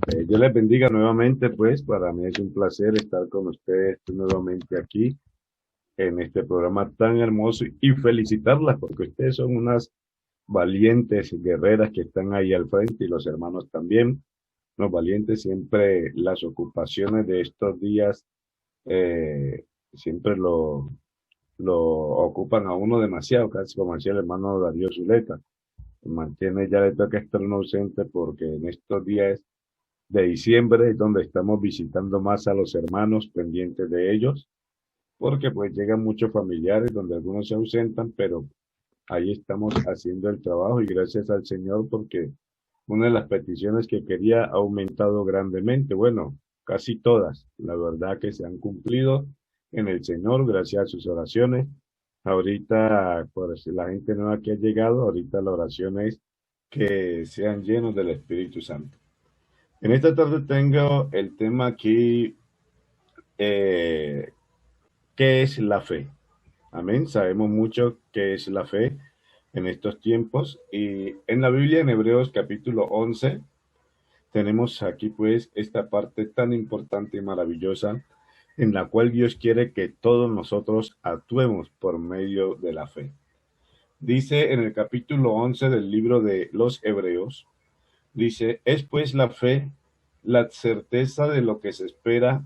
Dios les bendiga nuevamente, pues para mí es un placer estar con ustedes nuevamente aquí en este programa tan hermoso y felicitarlas porque ustedes son unas valientes guerreras que están ahí al frente y los hermanos también, los valientes siempre las ocupaciones de estos días siempre lo ocupan a uno demasiado, casi como decía el hermano Darío Zuleta, mantiene ya le toca estar uno ausente porque en estos días de diciembre, donde estamos visitando más a los hermanos pendientes de ellos, porque pues llegan muchos familiares donde algunos se ausentan, pero ahí estamos haciendo el trabajo y gracias al Señor porque una de las peticiones que quería ha aumentado grandemente. Bueno, casi todas, la verdad que se han cumplido en el Señor gracias a sus oraciones. Ahorita, por la gente nueva que ha llegado, ahorita la oración es que sean llenos del Espíritu Santo. En esta tarde tengo el tema aquí, eh, ¿qué es la fe? Amén. Sabemos mucho qué es la fe en estos tiempos y en la Biblia, en Hebreos capítulo 11, tenemos aquí pues esta parte tan importante y maravillosa en la cual Dios quiere que todos nosotros actuemos por medio de la fe. Dice en el capítulo 11 del libro de los Hebreos, dice, es pues la fe, la certeza de lo que se espera,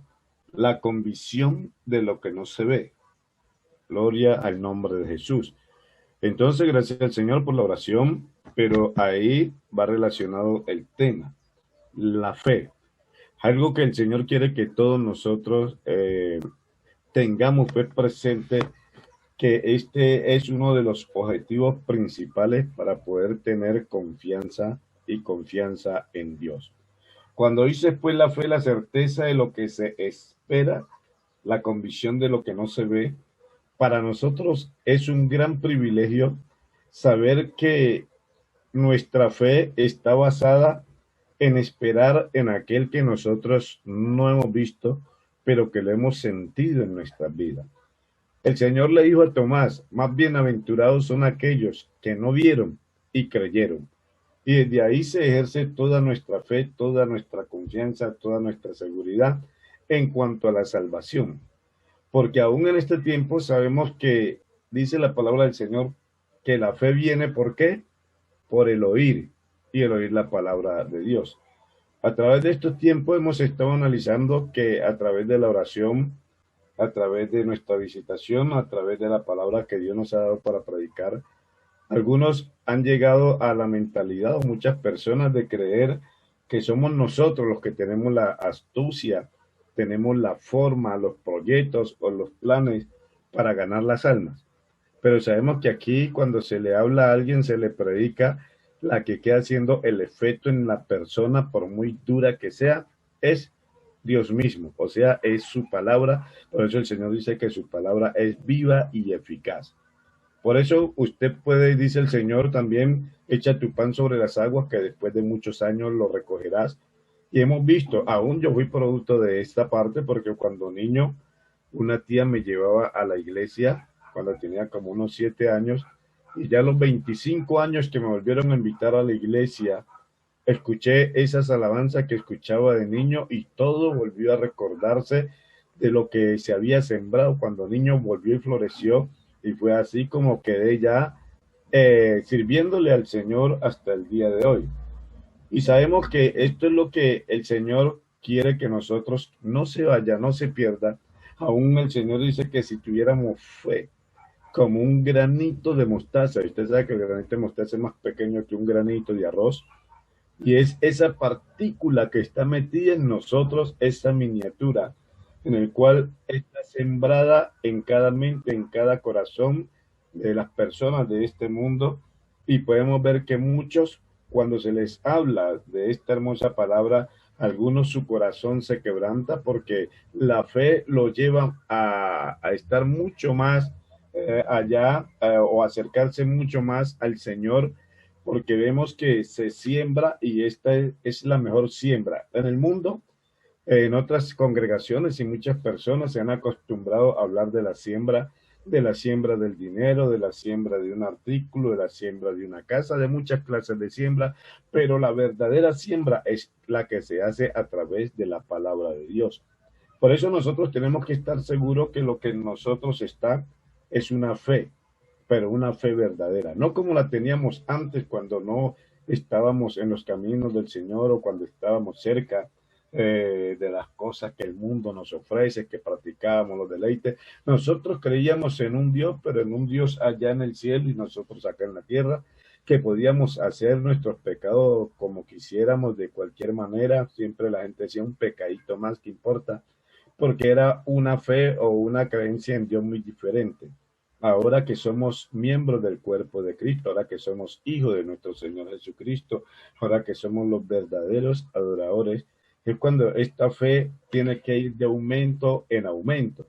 la convicción de lo que no se ve. Gloria al nombre de Jesús. Entonces, gracias al Señor por la oración, pero ahí va relacionado el tema, la fe. Algo que el Señor quiere que todos nosotros tengamos fe presente, que este es uno de los objetivos principales para poder tener confianza en Dios. Cuando dice pues la fe, la certeza de lo que se espera, la convicción de lo que no se ve, para nosotros es un gran privilegio saber que nuestra fe está basada en esperar en aquel que nosotros no hemos visto, pero que lo hemos sentido en nuestras vidas. El Señor le dijo a Tomás, más bienaventurados son aquellos que no vieron y creyeron. Y desde ahí se ejerce toda nuestra fe, toda nuestra confianza, toda nuestra seguridad en cuanto a la salvación. Porque aún en este tiempo sabemos que dice la palabra del Señor que la fe viene ¿por qué? Por el oír y el oír la palabra de Dios. A través de estos tiempos hemos estado analizando que a través de la oración, a través de nuestra visitación, a través de la palabra que Dios nos ha dado para predicar, algunos han llegado a la mentalidad, o muchas personas, de creer que somos nosotros los que tenemos la astucia, tenemos la forma, los proyectos o los planes para ganar las almas. Pero sabemos que aquí cuando se le habla a alguien, se le predica, la que queda haciendo el efecto en la persona, por muy dura que sea, es Dios mismo, o sea, es su palabra. Por eso el Señor dice que su palabra es viva y eficaz. Por eso usted puede, dice el Señor, también echa tu pan sobre las aguas, que después de muchos años lo recogerás. Y hemos visto, aún yo fui producto de esta parte, porque cuando niño, una tía me llevaba a la iglesia, cuando tenía como unos 7 años, y ya a los 25 años que me volvieron a invitar a la iglesia, escuché esas alabanzas que escuchaba de niño y todo volvió a recordarse de lo que se había sembrado cuando niño, volvió y floreció, y fue así como quedé ya sirviéndole al Señor hasta el día de hoy. Y sabemos que esto es lo que el Señor quiere, que nosotros no se vaya, no se pierda. Aún el Señor dice que si tuviéramos fe como un granito de mostaza, y usted sabe que el granito de mostaza es más pequeño que un granito de arroz, y es esa partícula que está metida en nosotros, esa miniatura, en el cual está sembrada en cada mente, en cada corazón de las personas de este mundo. Y podemos ver que muchos, cuando se les habla de esta hermosa palabra, algunos su corazón se quebranta porque la fe lo lleva a estar mucho más allá o acercarse mucho más al Señor, porque vemos que se siembra y esta es la mejor siembra. En el mundo, en otras congregaciones y muchas personas se han acostumbrado a hablar de la siembra de la siembra del dinero, de la siembra de un artículo, de la siembra de una casa, de muchas clases de siembra, pero la verdadera siembra es la que se hace a través de la palabra de Dios. Por eso nosotros tenemos que estar seguros que lo que en nosotros está es una fe, pero una fe verdadera, no como la teníamos antes cuando no estábamos en los caminos del Señor o cuando estábamos cerca de las cosas que el mundo nos ofrece, que practicábamos los deleites. Nosotros creíamos en un Dios, pero en un Dios allá en el cielo y nosotros acá en la tierra, que podíamos hacer nuestros pecados como quisiéramos, de cualquier manera. Siempre la gente decía un pecadito más que importa, porque era una fe o una creencia en Dios muy diferente. Ahora que somos miembros del cuerpo de Cristo, ahora que somos hijos de nuestro Señor Jesucristo, ahora que somos los verdaderos adoradores, es cuando esta fe tiene que ir de aumento en aumento.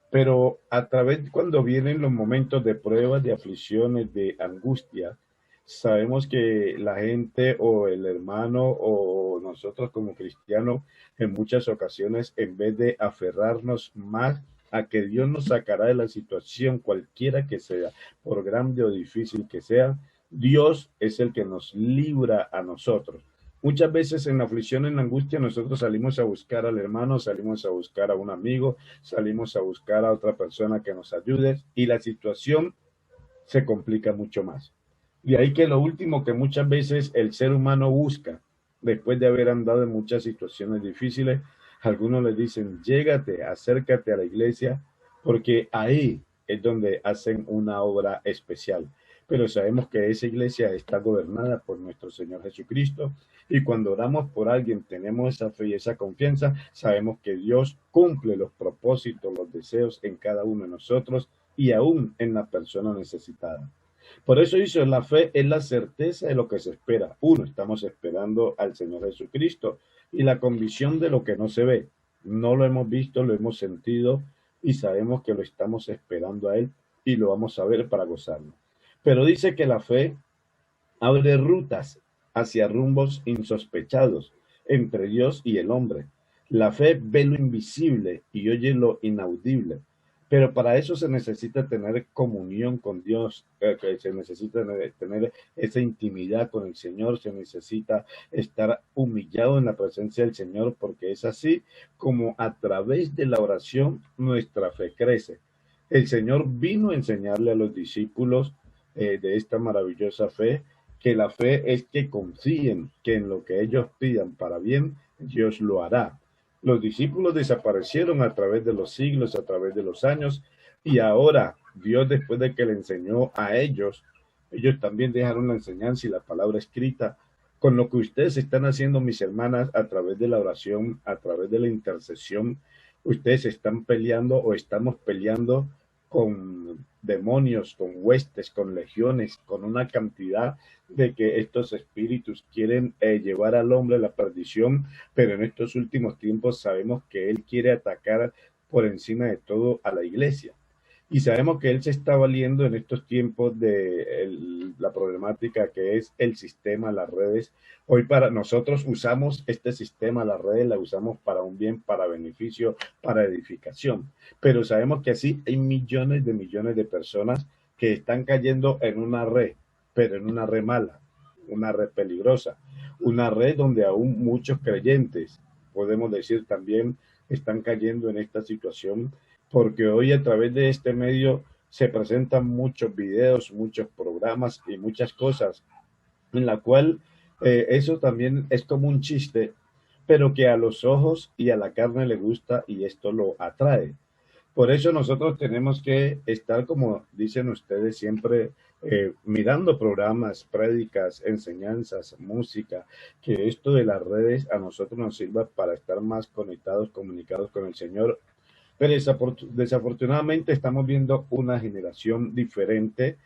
Pero a través, cuando vienen los momentos de pruebas, de aflicciones, de angustia, sabemos que la gente o el hermano o nosotros como cristianos en muchas ocasiones, en vez de aferrarnos más a que Dios nos sacará de la situación cualquiera que sea, por grande o difícil que sea, Dios es el que nos libra a nosotros. Muchas veces en la aflicción, en la angustia, nosotros salimos a buscar al hermano, salimos a buscar a un amigo, salimos a buscar a otra persona que nos ayude y la situación se complica mucho más. Y ahí que lo último que muchas veces el ser humano busca, después de haber andado en muchas situaciones difíciles, algunos le dicen, llégate, acércate a la iglesia, porque ahí es donde hacen una obra especial. Pero sabemos que esa iglesia está gobernada por nuestro Señor Jesucristo y cuando oramos por alguien tenemos esa fe y esa confianza, sabemos que Dios cumple los propósitos, los deseos en cada uno de nosotros y aún en la persona necesitada. Por eso dice, la fe es la certeza de lo que se espera. Uno, estamos esperando al Señor Jesucristo y la convicción de lo que no se ve. No lo hemos visto, lo hemos sentido y sabemos que lo estamos esperando a Él y lo vamos a ver para gozarlo. Pero dice que la fe abre rutas hacia rumbos insospechados entre Dios y el hombre. La fe ve lo invisible y oye lo inaudible. Pero para eso se necesita tener comunión con Dios, se necesita tener esa intimidad con el Señor, se necesita estar humillado en la presencia del Señor, porque es así como a través de la oración nuestra fe crece. El Señor vino a enseñarle a los discípulos de esta maravillosa fe, que la fe es que confíen que en lo que ellos pidan para bien, Dios lo hará. Los discípulos desaparecieron a través de los siglos, a través de los años, y ahora Dios, después de que le enseñó a ellos, ellos también dejaron la enseñanza y la palabra escrita, con lo que ustedes están haciendo, mis hermanas, a través de la oración, a través de la intercesión, ustedes están peleando o estamos peleando con demonios, con huestes, con legiones, con una cantidad de que estos espíritus quieren llevar al hombre a la perdición, pero en estos últimos tiempos sabemos que él quiere atacar por encima de todo a la iglesia. Y sabemos que él se está valiendo en estos tiempos de la problemática que es el sistema, las redes. Hoy para nosotros usamos este sistema, las redes, la usamos para un bien, para beneficio, para edificación. Pero sabemos que así hay millones de personas que están cayendo en una red, pero en una red mala, una red peligrosa, una red donde aún muchos creyentes, podemos decir también, están cayendo en esta situación porque hoy a través de este medio se presentan muchos videos, muchos programas y muchas cosas en la cual eso también es como un chiste, pero que a los ojos y a la carne le gusta y esto lo atrae. Por eso nosotros tenemos que estar, como dicen ustedes, siempre mirando programas, prédicas, enseñanzas, música, que esto de las redes a nosotros nos sirva para estar más conectados, comunicados con el Señor, pero desafortunadamente estamos viendo una generación diferente,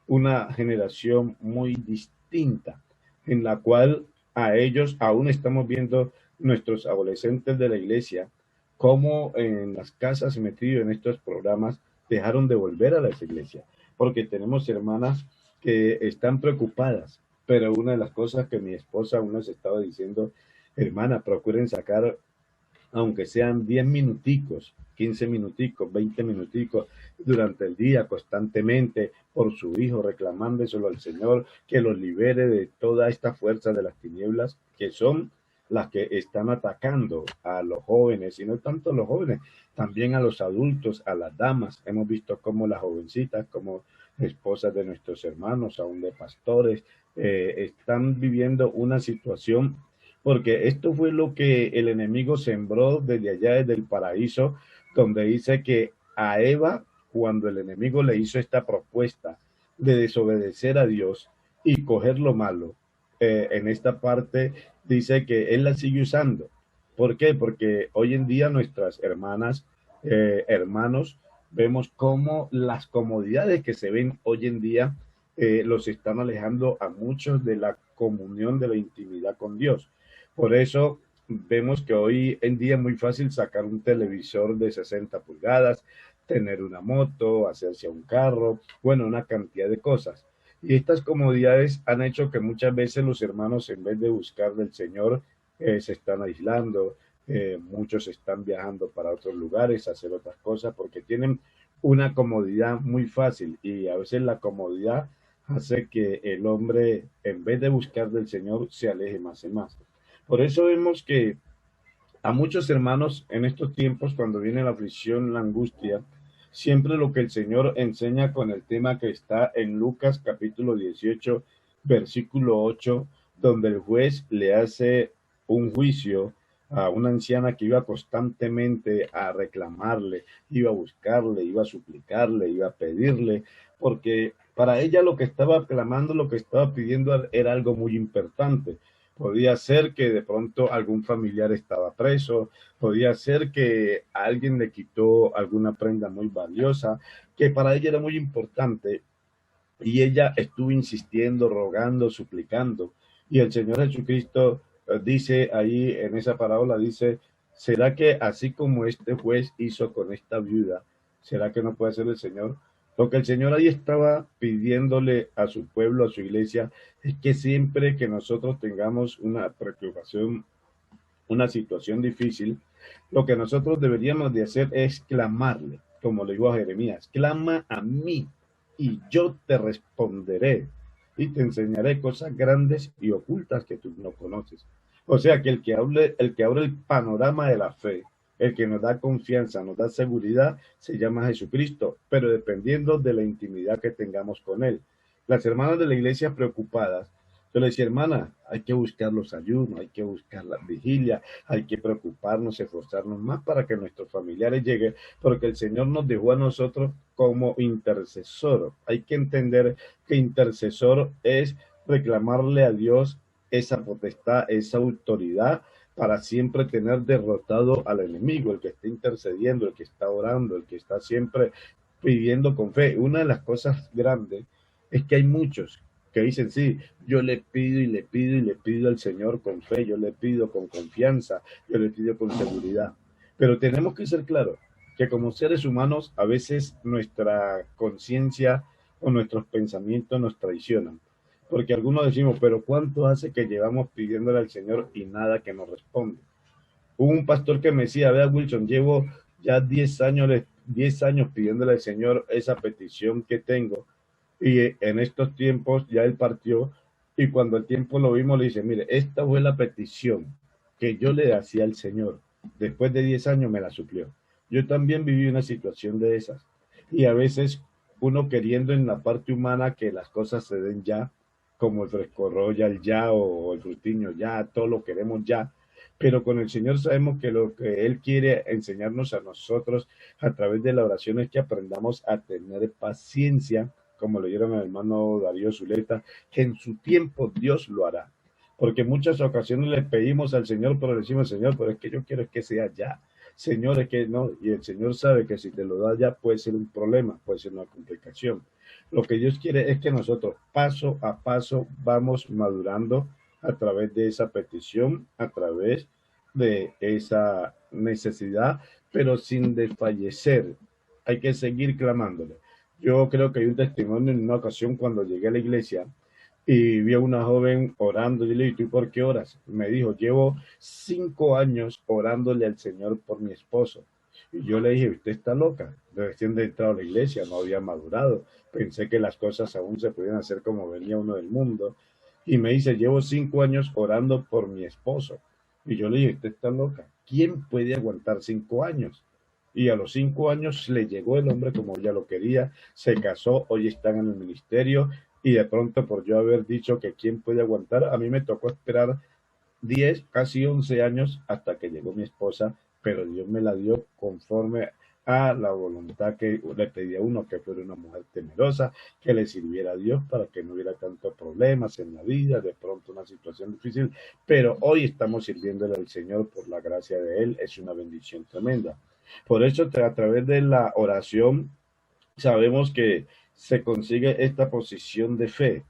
una generación muy distinta, en la cual a ellos aún estamos viendo nuestros adolescentes de la iglesia, cómo en las casas metidos en estos programas dejaron de volver a las iglesias, porque tenemos hermanas que están preocupadas, pero una de las cosas que mi esposa aún nos estaba diciendo, hermana, procuren sacar aunque sean 10 minuticos, 15 minuticos, 20 minuticos durante el día constantemente por su hijo, reclamándoselo al Señor, que los libere de toda esta fuerza de las tinieblas que son las que están atacando a los jóvenes, y no tanto a los jóvenes, también a los adultos, a las damas. Hemos visto cómo las jovencitas, como esposas de nuestros hermanos, aún de pastores, están viviendo una situación, porque esto fue lo que el enemigo sembró desde allá, desde el paraíso, donde dice que a Eva, cuando el enemigo le hizo esta propuesta de desobedecer a Dios y coger lo malo, en esta parte dice que él la sigue usando. ¿Por qué? Porque hoy en día nuestras hermanas, hermanos, vemos cómo las comodidades que se ven hoy en día los están alejando a muchos de la comunión, de la intimidad con Dios. Por eso vemos que hoy en día es muy fácil sacar un televisor de 60 pulgadas, tener una moto, hacerse un carro, bueno, una cantidad de cosas. Y estas comodidades han hecho que muchas veces los hermanos, en vez de buscar del Señor, se están aislando, muchos están viajando para otros lugares, a hacer otras cosas, porque tienen una comodidad muy fácil, y a veces la comodidad hace que el hombre, en vez de buscar del Señor, se aleje más y más. Por eso vemos que a muchos hermanos en estos tiempos, cuando viene la aflicción, la angustia, siempre lo que el Señor enseña con el tema que está en Lucas capítulo 18, versículo 8, donde el juez le hace un juicio a una anciana que iba constantemente a reclamarle, iba a buscarle, iba a suplicarle, iba a pedirle, porque para ella lo que estaba clamando, lo que estaba pidiendo era algo muy importante. Podía ser que de pronto algún familiar estaba preso, podía ser que alguien le quitó alguna prenda muy valiosa, que para ella era muy importante, y ella estuvo insistiendo, rogando, suplicando. Y el Señor Jesucristo dice ahí en esa parábola, dice, ¿será que así como este juez hizo con esta viuda, será que no puede hacer el Señor? Lo que el Señor ahí estaba pidiéndole a su pueblo, a su iglesia, es que siempre que nosotros tengamos una preocupación, una situación difícil, lo que nosotros deberíamos de hacer es clamarle, como le digo a Jeremías, clama a mí y yo te responderé y te enseñaré cosas grandes y ocultas que tú no conoces. O sea que el que abre el panorama de la fe, el que nos da confianza, nos da seguridad, se llama Jesucristo, pero dependiendo de la intimidad que tengamos con Él. Las hermanas de la iglesia preocupadas, yo le decía, hermana, hay que buscar los ayunos, hay que buscar la vigilia, hay que preocuparnos, esforzarnos más para que nuestros familiares lleguen, porque el Señor nos dejó a nosotros como intercesor. Hay que entender que intercesor es reclamarle a Dios esa potestad, esa autoridad para siempre tener derrotado al enemigo, el que está intercediendo, el que está orando, el que está siempre pidiendo con fe. Una de las cosas grandes es que hay muchos que dicen, sí, yo le pido y le pido y le pido al Señor con fe, yo le pido con confianza, yo le pido con seguridad. Pero tenemos que ser claros que como seres humanos a veces nuestra conciencia o nuestros pensamientos nos traicionan. Porque algunos decimos, pero ¿cuánto hace que llevamos pidiéndole al Señor y nada que nos responde? Hubo un pastor que me decía, vea Wilson, llevo ya 10 años pidiéndole al Señor esa petición que tengo, y en estos tiempos ya él partió, y cuando el tiempo lo vimos le dice, mire, esta fue la petición que yo le hacía al Señor. Después de 10 años me la suplió. Yo también viví una situación de esas. Y a veces uno queriendo en la parte humana que las cosas se den ya, como el fresco royal ya o el frutiño ya, todo lo queremos ya. Pero con el Señor sabemos que lo que Él quiere enseñarnos a nosotros a través de la oración es que aprendamos a tener paciencia, como le dieron al hermano Darío Zuleta, que en su tiempo Dios lo hará. Porque en muchas ocasiones le pedimos al Señor, pero le decimos, Señor, pero es que yo quiero que sea ya. Señor, es que no, y el Señor sabe que si te lo da ya puede ser un problema, puede ser una complicación. Lo que Dios quiere es que nosotros paso a paso vamos madurando a través de esa petición, a través de esa necesidad, pero sin desfallecer. Hay que seguir clamándole. Yo creo que hay un testimonio en una ocasión cuando llegué a la iglesia, y vi a una joven orando. Yo le dije, ¿tú por qué oras? Me dijo, llevo 5 años orándole al Señor por mi esposo. Y yo le dije, usted está loca, recién de entrado a la iglesia, no había madurado, pensé que las cosas aún se podían hacer como venía uno del mundo. Y me dice, llevo 5 años orando por mi esposo. Y yo le dije, usted está loca, ¿quién puede aguantar 5 años? Y a los 5 años le llegó el hombre como ella lo quería, se casó, hoy están en el ministerio, y de pronto por yo haber dicho que quién puede aguantar, a mí me tocó esperar 10 casi 11 años hasta que llegó mi esposa, pero Dios me la dio conforme a la voluntad que le pedía a uno, que fuera una mujer temerosa, que le sirviera a Dios para que no hubiera tantos problemas en la vida, de pronto una situación difícil, pero hoy estamos sirviéndole al Señor por la gracia de Él, es una bendición tremenda. Por eso a través de la oración sabemos que se consigue esta posición de fe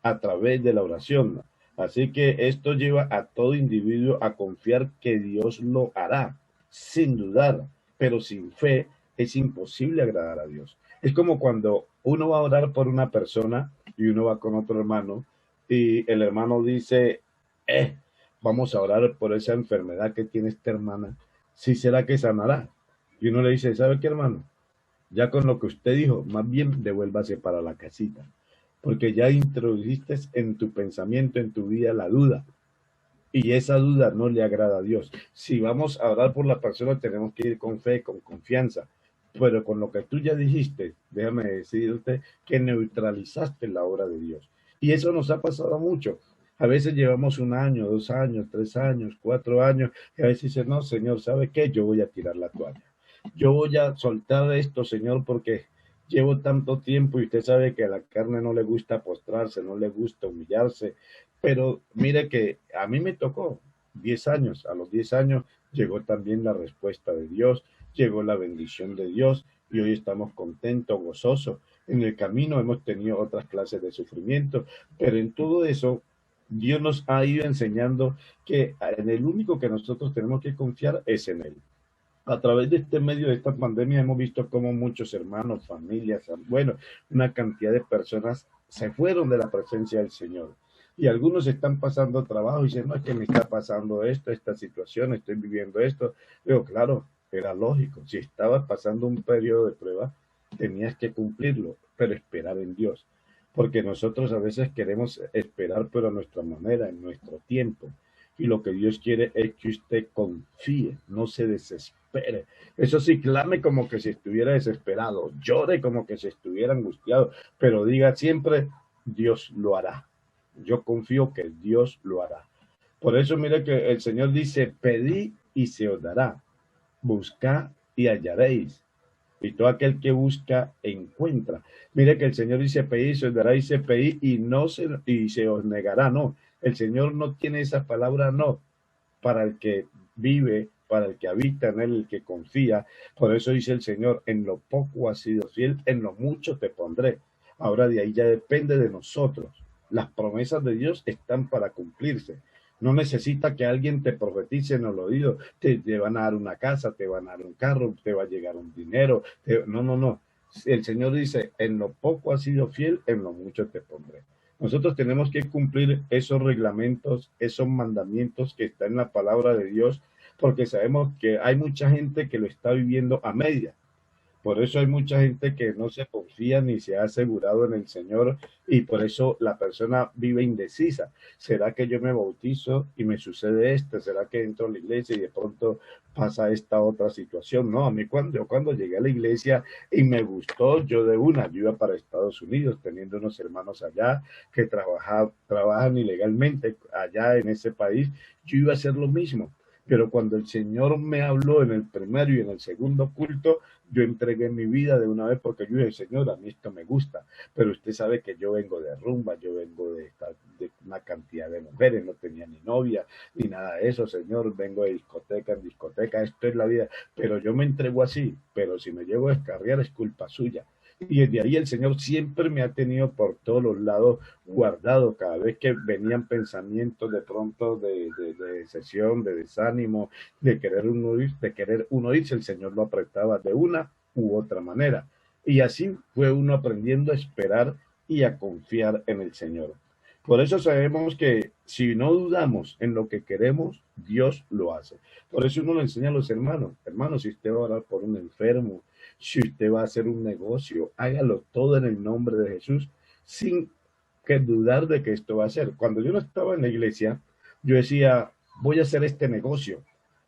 a través de la oración. Así que esto lleva a todo individuo a confiar que Dios lo hará, sin dudar, pero sin fe es imposible agradar a Dios. Es como cuando uno va a orar por una persona y uno va con otro hermano y el hermano dice, vamos a orar por esa enfermedad que tiene esta hermana, ¿sí será que sanará? Y uno le dice, ¿sabe qué, hermano? Ya con lo que usted dijo, más bien devuélvase para la casita, porque ya introdujiste en tu pensamiento, en tu vida, la duda, y esa duda no le agrada a Dios. Si vamos a orar por la persona, tenemos que ir con fe, con confianza, pero con lo que tú ya dijiste, déjame decirte que neutralizaste la obra de Dios. Y eso nos ha pasado mucho. A veces llevamos 1 año, 2 años, 3 años, 4 años, y a veces dice, no, Señor, ¿sabe qué? Yo voy a tirar la toalla. Yo voy a soltar esto, Señor, porque llevo tanto tiempo y usted sabe que a la carne no le gusta postrarse, no le gusta humillarse, pero mire que a mí me tocó 10 años, a los 10 años llegó también la respuesta de Dios, llegó la bendición de Dios y hoy estamos contentos, gozosos. En el camino hemos tenido otras clases de sufrimiento, pero en todo eso Dios nos ha ido enseñando que en el único que nosotros tenemos que confiar es en Él. A través de este medio de esta pandemia hemos visto cómo muchos hermanos, familias, bueno, una cantidad de personas se fueron de la presencia del Señor. Y algunos están pasando trabajo y dicen, no, es que me está pasando esto, esta situación, estoy viviendo esto. Digo, claro, era lógico. Si estabas pasando un periodo de prueba, tenías que cumplirlo, pero esperar en Dios. Porque nosotros a veces queremos esperar, pero a nuestra manera, en nuestro tiempo. Y lo que Dios quiere es que usted confíe, no se desespere. Eso sí, clame como que si estuviera desesperado, llore como que si estuviera angustiado, pero diga siempre, Dios lo hará. Yo confío que Dios lo hará. Por eso mire que el Señor dice, pedí y se os dará, buscad y hallaréis. Y todo aquel que busca, encuentra. Mire que el Señor dice, pedí, se os dará, dice, pedí y se os negará. No, el Señor no tiene esa palabra no para el que vive, para el que habita en él, el que confía. Por eso dice el Señor, en lo poco has sido fiel, en lo mucho te pondré. Ahora de ahí ya depende de nosotros. Las promesas de Dios están para cumplirse. No necesita que alguien te profetice en el oído, te van a dar una casa, te van a dar un carro, te va a llegar un dinero. No, no, no. El Señor dice, en lo poco has sido fiel, en lo mucho te pondré. Nosotros tenemos que cumplir esos reglamentos, esos mandamientos que están en la palabra de Dios, porque sabemos que hay mucha gente que lo está viviendo a media. Por eso hay mucha gente que no se confía ni se ha asegurado en el Señor y por eso la persona vive indecisa. ¿Será que yo me bautizo y me sucede esto? ¿Será que entro a la iglesia y de pronto pasa esta otra situación? No, a mí cuando llegué a la iglesia y me gustó, yo iba para Estados Unidos teniendo unos hermanos allá que trabajan ilegalmente allá en ese país, yo iba a hacer lo mismo. Pero cuando el Señor me habló en el primero y en el segundo culto, yo entregué mi vida de una vez porque yo dije, Señor, a mí esto me gusta, pero usted sabe que yo vengo de rumba, yo vengo de una cantidad de mujeres, no tenía ni novia ni nada de eso, Señor, vengo de discoteca en discoteca, esto es la vida, pero yo me entrego así, pero si me llego a descarriar es culpa suya. Y desde ahí el Señor siempre me ha tenido por todos los lados guardado. Cada vez que venían pensamientos de pronto de decepción, de desánimo, de querer uno irse, el Señor lo apretaba de una u otra manera. Y así fue uno aprendiendo a esperar y a confiar en el Señor. Por eso sabemos que si no dudamos en lo que queremos, Dios lo hace. Por eso uno le enseña a los hermanos, hermanos, si usted va a orar por un enfermo, si usted va a hacer un negocio, hágalo todo en el nombre de Jesús, sin que dudar de que esto va a ser. Cuando yo no estaba en la iglesia, yo decía, voy a hacer este negocio.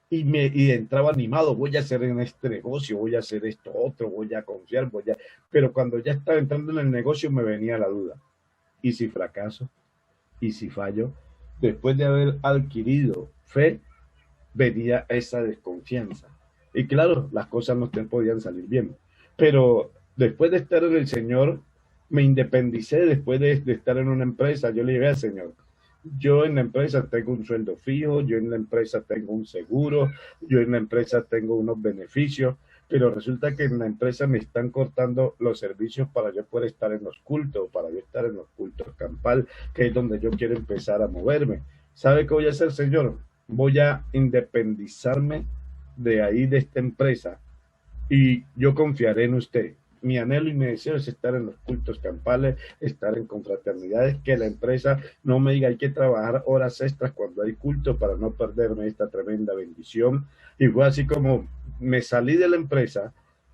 Y entraba animado, voy a hacer en este negocio, voy a hacer esto otro, voy a confiar, Pero cuando ya estaba entrando en el negocio me venía la duda. ¿Y si fracaso? ¿Y si fallo? Después de haber adquirido fe, venía esa desconfianza. Y claro, las cosas no te podían salir bien. Pero después de estar en el Señor, me independicé después de estar en una empresa. Yo le dije al Señor, yo en la empresa tengo un sueldo fijo, yo en la empresa tengo un seguro, yo en la empresa tengo unos beneficios, pero resulta que en la empresa me están cortando los servicios para yo poder estar en los cultos, para yo estar en los cultos campal, que es donde yo quiero empezar a moverme. ¿Sabe qué voy a hacer, Señor? Voy a independizarme de ahí, de esta empresa, y yo confiaré en usted. Mi anhelo y mi deseo es estar en los cultos campales, estar en confraternidades, que la empresa no me diga hay que trabajar horas extras cuando hay culto para no perderme esta tremenda bendición. Y fue así como me salí de la empresa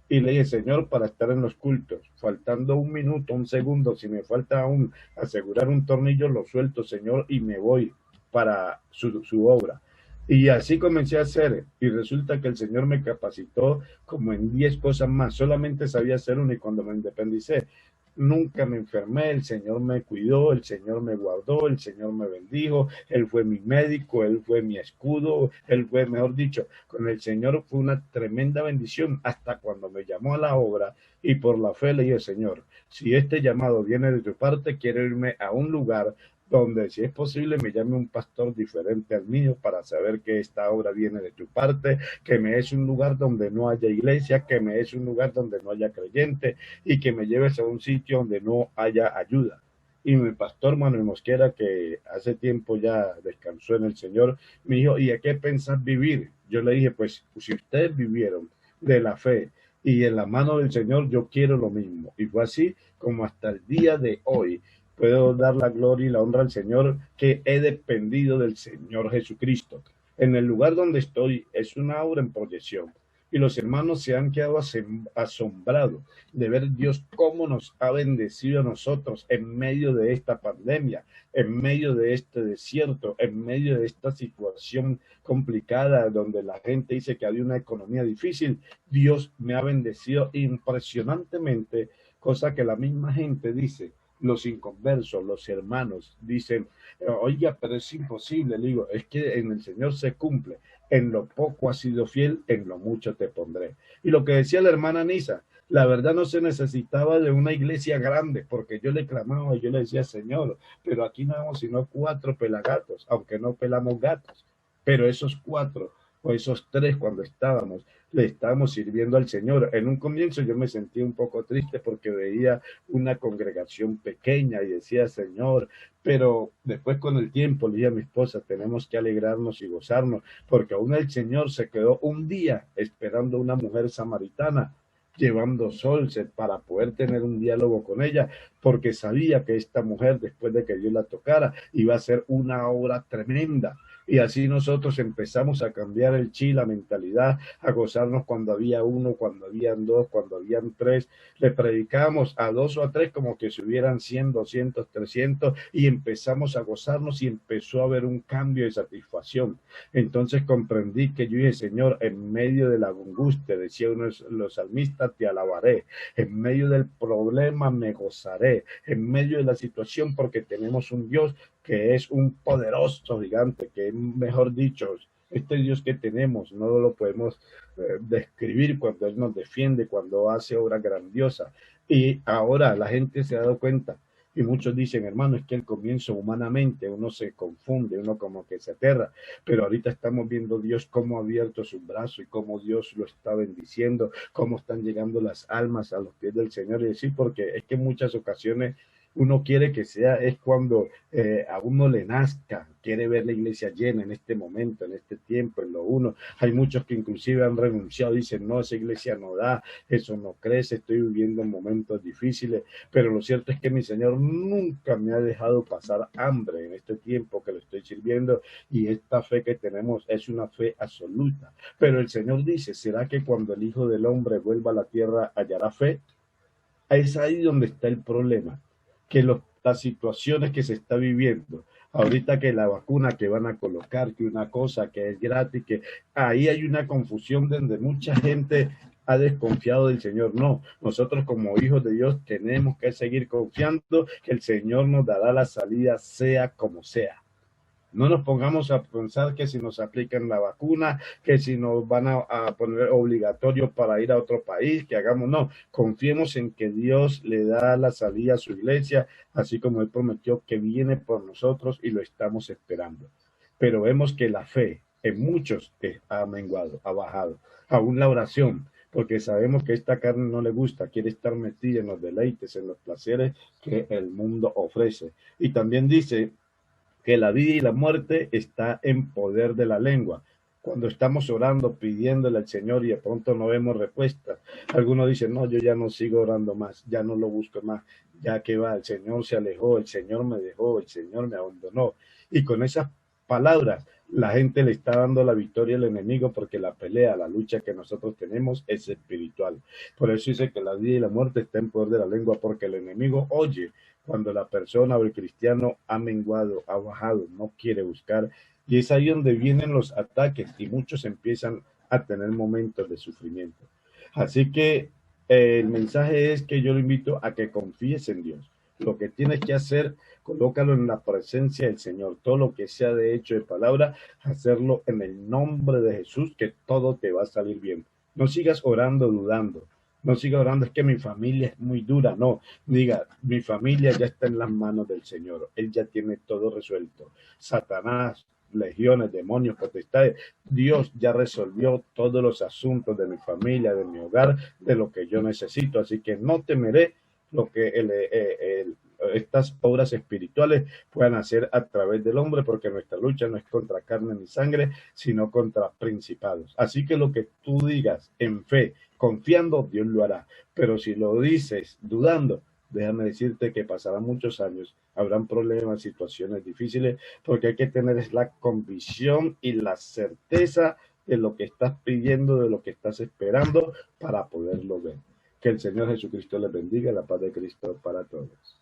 y le dije, Señor, para estar en los cultos, faltando un minuto, un segundo, si me falta aún asegurar un tornillo, lo suelto, Señor, y me voy para su obra. Y así comencé a hacer, y resulta que el Señor me capacitó como en 10 cosas más, solamente sabía hacer una y cuando me independicé, nunca me enfermé, el Señor me cuidó, el Señor me guardó, el Señor me bendijo, Él fue mi médico, Él fue mi escudo, Él fue, mejor dicho, con el Señor fue una tremenda bendición hasta cuando me llamó a la obra y por la fe le dije, Señor, si este llamado viene de tu parte, quiero irme a un lugar donde si es posible me llame un pastor diferente al mío para saber que esta obra viene de tu parte, que me es un lugar donde no haya iglesia, que me es un lugar donde no haya creyente y que me lleves a un sitio donde no haya ayuda. Y mi pastor Manuel Mosquera, que hace tiempo ya descansó en el Señor, me dijo, ¿y a qué pensás vivir? Yo le dije, pues si ustedes vivieron de la fe y en la mano del Señor, yo quiero lo mismo. Y fue así como hasta el día de hoy puedo dar la gloria y la honra al Señor, que he dependido del Señor Jesucristo. En el lugar donde estoy es una obra en proyección. Y los hermanos se han quedado asombrados de ver Dios cómo nos ha bendecido a nosotros en medio de esta pandemia, en medio de este desierto, en medio de esta situación complicada donde la gente dice que había una economía difícil. Dios me ha bendecido impresionantemente, cosa que la misma gente dice, los inconversos, los hermanos, dicen, oiga, pero es imposible. Le digo, es que en el Señor se cumple. En lo poco has sido fiel, en lo mucho te pondré. Y lo que decía la hermana Nisa, la verdad no se necesitaba de una iglesia grande, porque yo le clamaba, yo le decía, Señor, pero aquí no vemos sino 4 pelagatos, aunque no pelamos gatos. Pero esos 4 o esos 3 cuando estábamos, le estábamos sirviendo al Señor. En un comienzo yo me sentí un poco triste porque veía una congregación pequeña y decía, Señor, pero después con el tiempo le dije a mi esposa, tenemos que alegrarnos y gozarnos, porque aún el Señor se quedó un día esperando a una mujer samaritana llevando solce para poder tener un diálogo con ella, porque sabía que esta mujer, después de que Dios la tocara, iba a ser una obra tremenda. Y así nosotros empezamos a cambiar el chi, la mentalidad, a gozarnos cuando había uno, cuando habían dos, cuando habían tres. Le predicamos a 2 o a 3 como que si hubieran 100, 200, 300 y empezamos a gozarnos y empezó a haber un cambio de satisfacción. Entonces comprendí que yo dije, Señor, en medio de la angustia, decía uno de los salmistas, te alabaré. En medio del problema me gozaré. En medio de la situación, porque tenemos un Dios que es un poderoso gigante, que mejor dicho, este Dios que tenemos no lo podemos describir cuando Él nos defiende, cuando hace obras grandiosas. Y ahora la gente se ha dado cuenta, y muchos dicen, hermano, es que al comienzo humanamente uno se confunde, uno como que se aterra, pero ahorita estamos viendo Dios cómo ha abierto su brazo y cómo Dios lo está bendiciendo, cómo están llegando las almas a los pies del Señor. Y decir, porque es que en muchas ocasiones Uno quiere que sea, es cuando a uno le nazca, quiere ver la iglesia llena en este momento, en este tiempo, en lo uno. Hay muchos que inclusive han renunciado, dicen, no, esa iglesia no da, eso no crece, estoy viviendo momentos difíciles, pero lo cierto es que mi Señor nunca me ha dejado pasar hambre en este tiempo que le estoy sirviendo, y esta fe que tenemos es una fe absoluta. Pero el Señor dice, ¿será que cuando el Hijo del Hombre vuelva a la tierra hallará fe? Es ahí donde está el problema, que las situaciones que se está viviendo, ahorita que la vacuna que van a colocar, que una cosa que es gratis, que ahí hay una confusión donde mucha gente ha desconfiado del Señor. No, nosotros como hijos de Dios tenemos que seguir confiando que el Señor nos dará la salida sea como sea. No nos pongamos a pensar que si nos aplican la vacuna, que si nos van a poner obligatorio para ir a otro país, que hagamos, no, confiemos en que Dios le da la salida a su iglesia, así como Él prometió que viene por nosotros y lo estamos esperando. Pero vemos que la fe en muchos ha menguado, ha bajado, aún la oración, porque sabemos que esta carne no le gusta, quiere estar metida en los deleites, en los placeres que el mundo ofrece. Y también dice que la vida y la muerte está en poder de la lengua. Cuando estamos orando, pidiéndole al Señor y de pronto no vemos respuesta, algunos dicen, no, yo ya no sigo orando más, ya no lo busco más, ya que va, el Señor se alejó, el Señor me dejó, el Señor me abandonó. Y con esas palabras, la gente le está dando la victoria al enemigo, porque la pelea, la lucha que nosotros tenemos es espiritual. Por eso dice que la vida y la muerte está en poder de la lengua, porque el enemigo oye cuando la persona o el cristiano ha menguado, ha bajado, no quiere buscar. Y es ahí donde vienen los ataques y muchos empiezan a tener momentos de sufrimiento. Así que el mensaje es que yo lo invito a que confíes en Dios. Lo que tienes que hacer, colócalo en la presencia del Señor. Todo lo que sea de hecho de palabra, hacerlo en el nombre de Jesús, que todo te va a salir bien. No sigas orando dudando. No siga orando, es que mi familia es muy dura. No, diga, mi familia ya está en las manos del Señor. Él ya tiene todo resuelto. Satanás, legiones, demonios, potestades. Dios ya resolvió todos los asuntos de mi familia, de mi hogar, de lo que yo necesito. Así que no temeré lo que estas obras espirituales puedan hacer a través del hombre, porque nuestra lucha no es contra carne ni sangre, sino contra principados. Así que lo que tú digas en fe, confiando, Dios lo hará. Pero si lo dices dudando, déjame decirte que pasarán muchos años, habrán problemas, situaciones difíciles, porque hay que tener la convicción y la certeza de lo que estás pidiendo, de lo que estás esperando para poderlo ver. Que el Señor Jesucristo les bendiga, la paz de Cristo para todos.